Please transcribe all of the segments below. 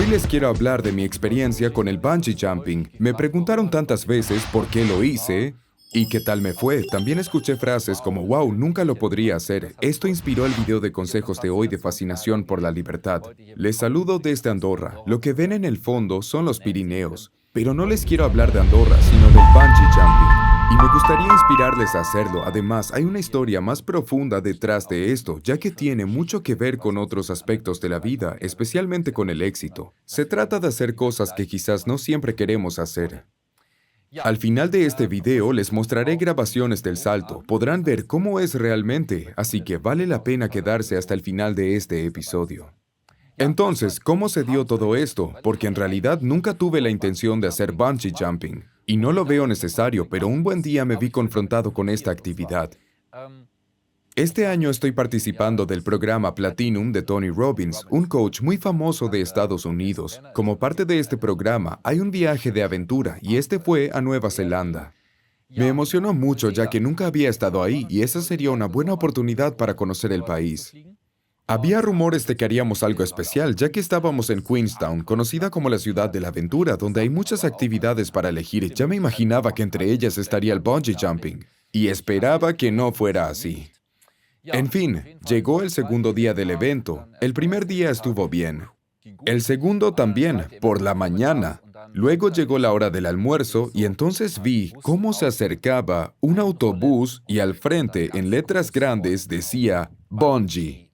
les quiero hablar de mi experiencia con el bungee jumping. Me preguntaron tantas veces por qué lo hice y qué tal me fue. También escuché frases como, wow, nunca lo podría hacer. Esto inspiró el video de consejos de hoy de fascinación por la libertad. Les saludo desde Andorra. Lo que ven en el fondo son los Pirineos. Pero no les quiero hablar de Andorra, sino del bungee jumping. Y me gustaría inspirarles a hacerlo. Además, hay una historia más profunda detrás de esto, ya que tiene mucho que ver con otros aspectos de la vida, especialmente con el éxito. Se trata de hacer cosas que quizás no siempre queremos hacer. Al final de este video les mostraré grabaciones del salto. Podrán ver cómo es realmente, así que vale la pena quedarse hasta el final de este episodio. Entonces, ¿cómo se dio todo esto? Porque en realidad nunca tuve la intención de hacer bungee jumping. Y no lo veo necesario, pero un buen día me vi confrontado con esta actividad. Este año estoy participando del programa Platinum de Tony Robbins, un coach muy famoso de Estados Unidos. Como parte de este programa, hay un viaje de aventura y este fue a Nueva Zelanda. Me emocionó mucho ya que nunca había estado ahí y esa sería una buena oportunidad para conocer el país. Había rumores de que haríamos algo especial, ya que estábamos en Queenstown, conocida como la ciudad de la aventura, donde hay muchas actividades para elegir. Ya me imaginaba que entre ellas estaría el bungee jumping, y esperaba que no fuera así. En fin, llegó el segundo día del evento. El primer día estuvo bien. El segundo también, por la mañana. Luego llegó la hora del almuerzo y entonces vi cómo se acercaba un autobús y al frente, en letras grandes, decía Bungee.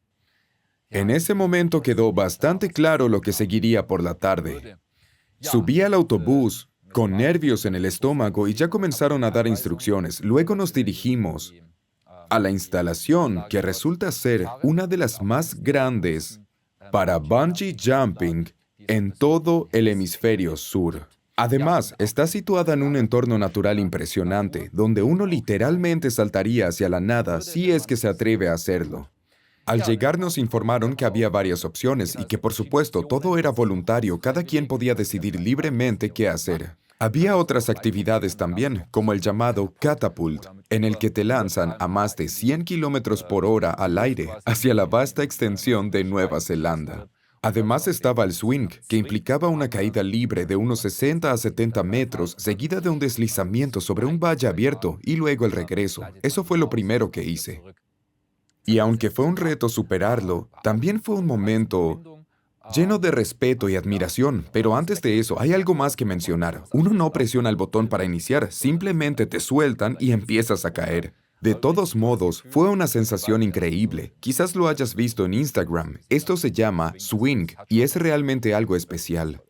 En ese momento quedó bastante claro lo que seguiría por la tarde. Subí al autobús, con nervios en el estómago, y ya comenzaron a dar instrucciones. Luego nos dirigimos a la instalación, que resulta ser una de las más grandes para bungee jumping en todo el hemisferio sur. Además, está situada en un entorno natural impresionante, donde uno literalmente saltaría hacia la nada si es que se atreve a hacerlo. Al llegar nos informaron que había varias opciones y que, por supuesto, todo era voluntario, cada quien podía decidir libremente qué hacer. Había otras actividades también, como el llamado catapult, en el que te lanzan a más de 100 kilómetros por hora al aire hacia la vasta extensión de Nueva Zelanda. Además estaba el swing, que implicaba una caída libre de unos 60 a 70 metros, seguida de un deslizamiento sobre un valle abierto y luego el regreso. Eso fue lo primero que hice. Y aunque fue un reto superarlo, también fue un momento lleno de respeto y admiración. Pero antes de eso, hay algo más que mencionar. Uno no presiona el botón para iniciar, simplemente te sueltan y empiezas a caer. De todos modos, fue una sensación increíble. Quizás lo hayas visto en Instagram. Esto se llama swing y es realmente algo especial.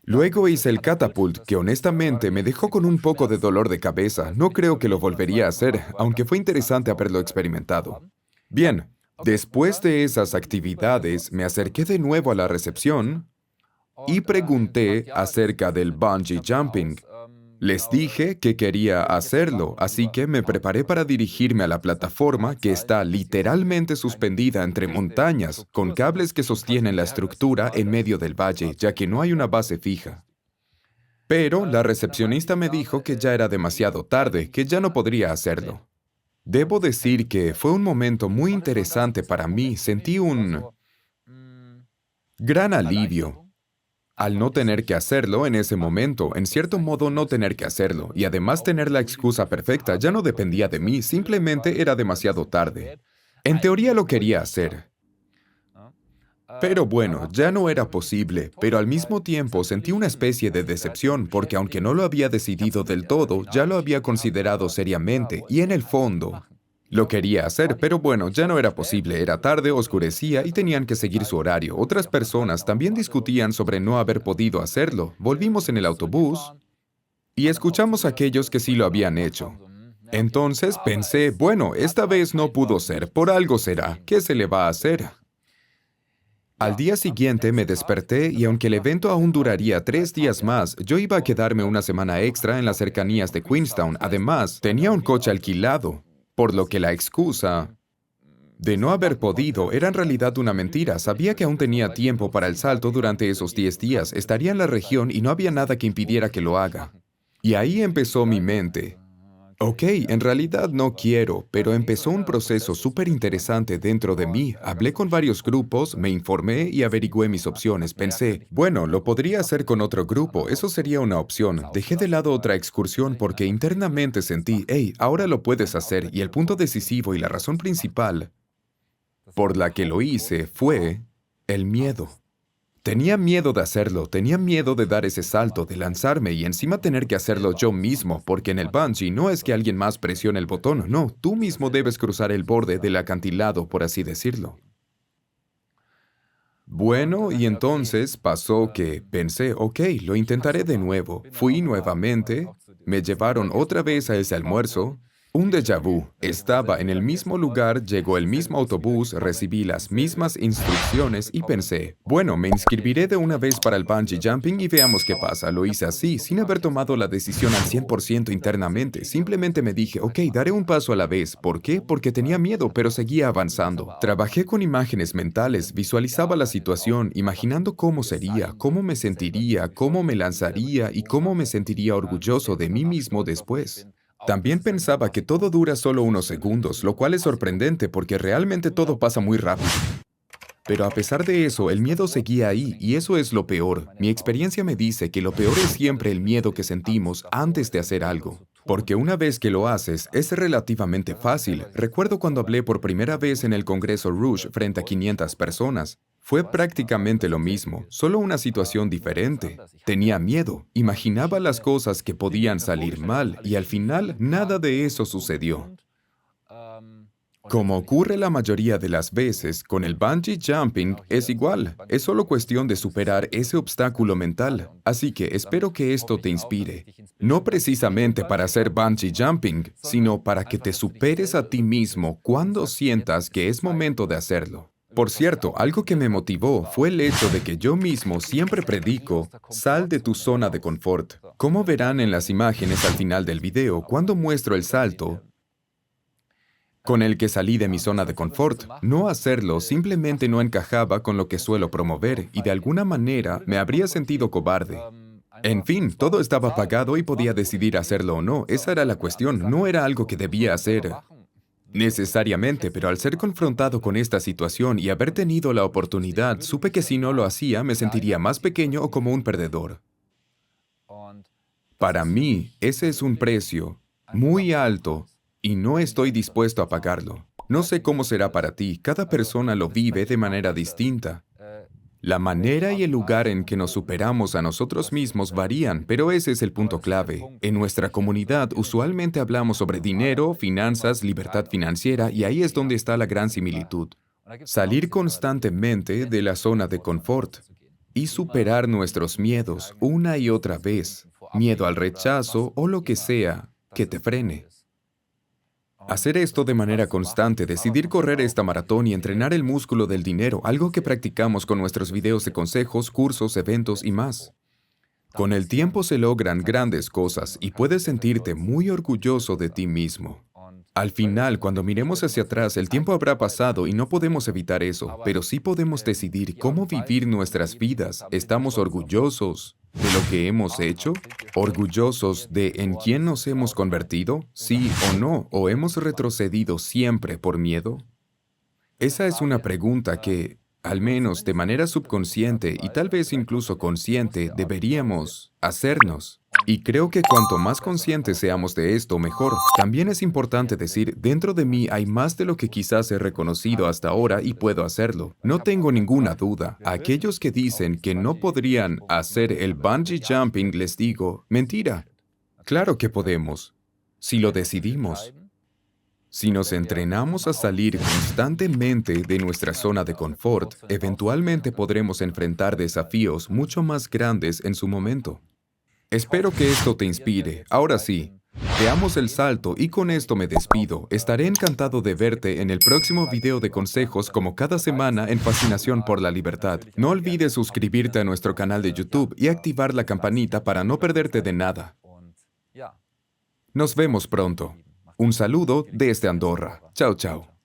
Luego hice el catapult, que honestamente me dejó con un poco de dolor de cabeza. No creo que lo volvería a hacer, aunque fue interesante haberlo experimentado. Bien, después de esas actividades, me acerqué de nuevo a la recepción y pregunté acerca del bungee jumping. Les dije que quería hacerlo, así que me preparé para dirigirme a la plataforma que está literalmente suspendida entre montañas, con cables que sostienen la estructura en medio del valle, ya que no hay una base fija. Pero la recepcionista me dijo que ya era demasiado tarde, que ya no podría hacerlo. Debo decir que fue un momento muy interesante para mí. Sentí un gran alivio al no tener que hacerlo en ese momento, en cierto modo no tener que hacerlo, y además tener la excusa perfecta. Ya no dependía de mí, simplemente era demasiado tarde. En teoría lo quería hacer. Pero bueno, ya no era posible, pero al mismo tiempo sentí una especie de decepción, porque aunque no lo había decidido del todo, ya lo había considerado seriamente, y en el fondo lo quería hacer, pero bueno, ya no era posible, era tarde, oscurecía y tenían que seguir su horario. Otras personas también discutían sobre no haber podido hacerlo. Volvimos en el autobús y escuchamos a aquellos que sí lo habían hecho. Entonces pensé, bueno, esta vez no pudo ser, por algo será, ¿qué se le va a hacer? Al día siguiente me desperté y aunque el evento aún duraría 3 días más, yo iba a quedarme una semana extra en las cercanías de Queenstown. Además, tenía un coche alquilado. Por lo que la excusa de no haber podido era en realidad una mentira. Sabía que aún tenía tiempo para el salto durante esos 10 días. Estaría en la región y no había nada que impidiera que lo haga. Y ahí empezó mi mente. Ok, en realidad no quiero, pero empezó un proceso súper interesante dentro de mí. Hablé con varios grupos, me informé y averigüé mis opciones. Pensé, bueno, lo podría hacer con otro grupo, eso sería una opción. Dejé de lado otra excursión porque internamente sentí, hey, ahora lo puedes hacer. Y el punto decisivo y la razón principal por la que lo hice fue el miedo. Tenía miedo de hacerlo, tenía miedo de dar ese salto, de lanzarme y encima tener que hacerlo yo mismo, porque en el bungee no es que alguien más presione el botón, no, tú mismo debes cruzar el borde del acantilado, por así decirlo. Bueno, y entonces pasó que pensé, ok, lo intentaré de nuevo. Fui nuevamente, me llevaron otra vez a ese almuerzo. Un déjà vu. Estaba en el mismo lugar, llegó el mismo autobús, recibí las mismas instrucciones y pensé, bueno, me inscribiré de una vez para el bungee jumping y veamos qué pasa. Lo hice así, sin haber tomado la decisión al 100% internamente. Simplemente me dije, ok, daré un paso a la vez. ¿Por qué? Porque tenía miedo, pero seguía avanzando. Trabajé con imágenes mentales, visualizaba la situación, imaginando cómo sería, cómo me sentiría, cómo me lanzaría y cómo me sentiría orgulloso de mí mismo después. También pensaba que todo dura solo unos segundos, lo cual es sorprendente porque realmente todo pasa muy rápido. Pero a pesar de eso, el miedo seguía ahí y eso es lo peor. Mi experiencia me dice que lo peor es siempre el miedo que sentimos antes de hacer algo. Porque una vez que lo haces, es relativamente fácil. Recuerdo cuando hablé por primera vez en el Congreso Rouge frente a 500 personas. Fue prácticamente lo mismo, solo una situación diferente. Tenía miedo, imaginaba las cosas que podían salir mal y al final nada de eso sucedió. Como ocurre la mayoría de las veces, con el bungee jumping es igual. Es solo cuestión de superar ese obstáculo mental. Así que espero que esto te inspire. No precisamente para hacer bungee jumping, sino para que te superes a ti mismo cuando sientas que es momento de hacerlo. Por cierto, algo que me motivó fue el hecho de que yo mismo siempre predico, sal de tu zona de confort. Como verán en las imágenes al final del video, cuando muestro el salto, con el que salí de mi zona de confort. No hacerlo simplemente no encajaba con lo que suelo promover y de alguna manera me habría sentido cobarde. En fin, todo estaba pagado y podía decidir hacerlo o no. Esa era la cuestión, no era algo que debía hacer necesariamente, pero al ser confrontado con esta situación y haber tenido la oportunidad, supe que si no lo hacía me sentiría más pequeño o como un perdedor. Para mí, ese es un precio muy alto y no estoy dispuesto a pagarlo. No sé cómo será para ti, cada persona lo vive de manera distinta. La manera y el lugar en que nos superamos a nosotros mismos varían, pero ese es el punto clave. En nuestra comunidad usualmente hablamos sobre dinero, finanzas, libertad financiera y ahí es donde está la gran similitud. Salir constantemente de la zona de confort y superar nuestros miedos una y otra vez, miedo al rechazo o lo que sea que te frene. Hacer esto de manera constante, decidir correr esta maratón y entrenar el músculo del dinero, algo que practicamos con nuestros videos de consejos, cursos, eventos y más. Con el tiempo se logran grandes cosas y puedes sentirte muy orgulloso de ti mismo. Al final, cuando miremos hacia atrás, el tiempo habrá pasado y no podemos evitar eso, pero sí podemos decidir cómo vivir nuestras vidas. ¿Estamos orgullosos de lo que hemos hecho? ¿Orgullosos de en quién nos hemos convertido? ¿Sí o no? ¿O hemos retrocedido siempre por miedo? Esa es una pregunta que, al menos de manera subconsciente y tal vez incluso consciente, deberíamos hacernos. Y creo que cuanto más conscientes seamos de esto, mejor. También es importante decir, dentro de mí hay más de lo que quizás he reconocido hasta ahora y puedo hacerlo. No tengo ninguna duda. A aquellos que dicen que no podrían hacer el bungee jumping, les digo, mentira. Claro que podemos, si lo decidimos. Si nos entrenamos a salir constantemente de nuestra zona de confort, eventualmente podremos enfrentar desafíos mucho más grandes en su momento. Espero que esto te inspire. Ahora sí, veamos el salto y con esto me despido. Estaré encantado de verte en el próximo video de consejos como cada semana en Fascinación por la Libertad. No olvides suscribirte a nuestro canal de YouTube y activar la campanita para no perderte de nada. Nos vemos pronto. Un saludo desde Andorra. Chao, chao.